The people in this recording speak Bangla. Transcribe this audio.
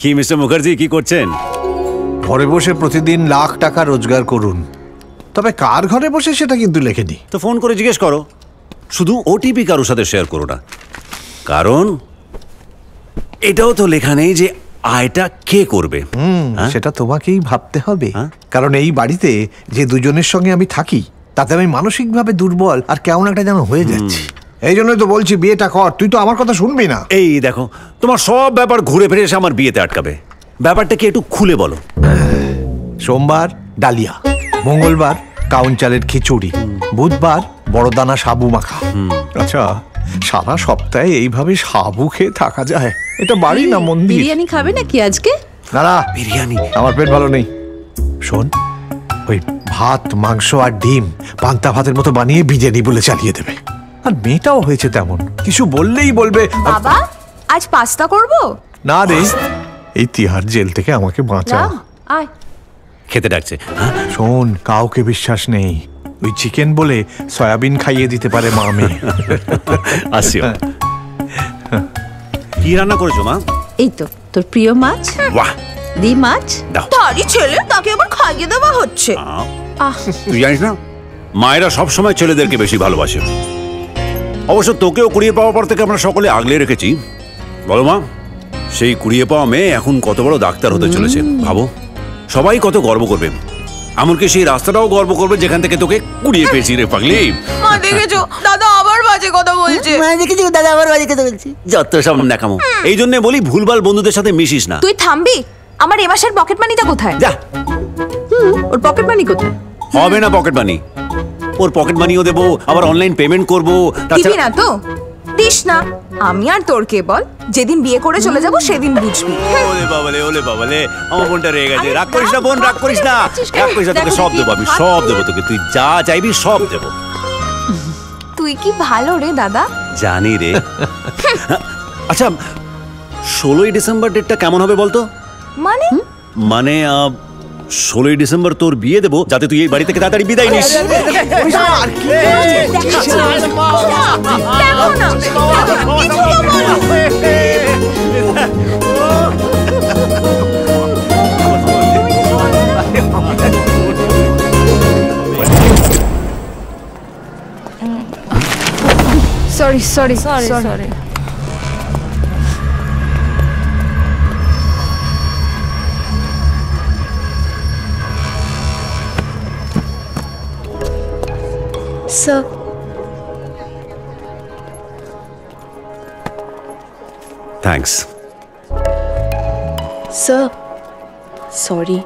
কি মিস্টার মুখার্জি, কি করছেন? ঘরে বসে প্রতিদিন লাখ টাকা রোজগার করুন, তবে কার ঘরে বসে সেটা কিন্তু লেখেনি। তো ফোন করে জিজ্ঞেস করো। শুধু ওটিপি কারোর সাথে শেয়ার করো না, কারণ এটাও তো লেখা নেই যে আয়টা কে করবে। সেটা তোমাকেই ভাবতে হবে, কারণ এই বাড়িতে যে দুজনের সঙ্গে আমি থাকি তাতে আমি মানসিকভাবে দুর্বল আর কেমন একটা যেন হয়ে যাচ্ছি। এই জন্যই তো বলছি বিয়েটা কর। তুই তো আমার কথা শুনবি না। এই দেখো, তোমার সব ব্যাপার ঘুরে ফিরে এসে আমার বিয়েতে আটকাবে। ব্যাপারটা কি একটু খুলে বলো। সোমবার ডালিয়া, মঙ্গলবার কাউন চালের খিচুড়ি, বুধবার বড়দানা সাবু মাখা। আচ্ছা, সারা সপ্তাহে এইভাবে সাবু খেয়ে থাকা যায়? এটা বাড়ি না মন্দির? বিরিয়ানি খাবে নাকি আজকে? না না, বিরিয়ানি আমার পেট ভালো নেই। শোন, ওই ভাত মাংস আর ডিম পান্তা ভাতের মতো বানিয়ে বিরিয়ানি বলে চালিয়ে দেবে। আর মেয়েটাও হয়েছে তেমন, কিছু বললেই বলবে বাবা আজ পাস্তা করব। না রে, এই তিহার জেল থেকে আমাকে বাঁচা। আয় খেতে ডাকছে। শোন, কাউকে বিশ্বাস নেই। ওই চিকেন বলে সয়াবিন খাইয়ে দিতে পারে মা মেয়ে। আসিও। কি রান্না করেছো মা? এই তো তোর প্রিয় মাছ। বাহ, দি মাছ। দাও। তারই ছেলে, তাকে আবার খাইয়ে দেওয়া হচ্ছে। তুই জানিস না, মায়েরা সবসময় ছেলেদেরকে বেশি ভালোবাসে। অবশ্য তোকেও কুড়িয়ে পাওয়ার পর থেকে আমরা সকলে আগলে রেখেছি। বলো মা, সেই কুড়িয়ে পাওয়া মেয়ে এখন কত বড় ডাক্তার হতে চলেছে ভাবো। সবাই কত গর্ব করবে, এমনকি সেই রাস্তাটাও গর্ব করবে যেখান থেকে তোকে কুড়িয়ে পেয়েছি রে পাগলি। মা দেখেছো, দাদা আবার বাজে কথা বলছে। মা দেখেছি দাদা আবার বাজে কথা বলছে। যত সব ন্যাকামো। এই জন্য বলি ভুলভাল বন্ধুদের সাথে মিশিস না। তুই থামবি? আমার এ মাসের পকেট মানিটা কোথায়? যা। ওর পকেট মানি কোথায়? হবে না পকেট মানি। ওর পকেট মানিও দেবো, আবার অনলাইন পেমেন্ট করবো। দিবি না তো? দিস না। আমি আর তোর কে বল, যেদিন বিয়ে করে চলে যাব সেদিন বুঝবি। ওলে বাবালে, ওলে বাবালে, আমার বোনটা রেগে গেছে। রাগ করিস না বোন, রাগ করিস না, রাগ করিস না। তোকে সব দেবো, আমি সব দেবো তোকে। তুই যা চাইবি সব দেবো। তুই কি ভালো রে দাদা। জানি রে। আচ্ছা, 16ই ডিসেম্বর ডেটটা কেমন হবে বলতো? মানে? মানে 16ই ডিসেম্বর তোর বিয়ে দেবো, যাতে তুই এই বাড়ি থেকে তাড়াতাড়ি বিদায় নিস। Sorry. Sir. Thanks. Sir. Sorry.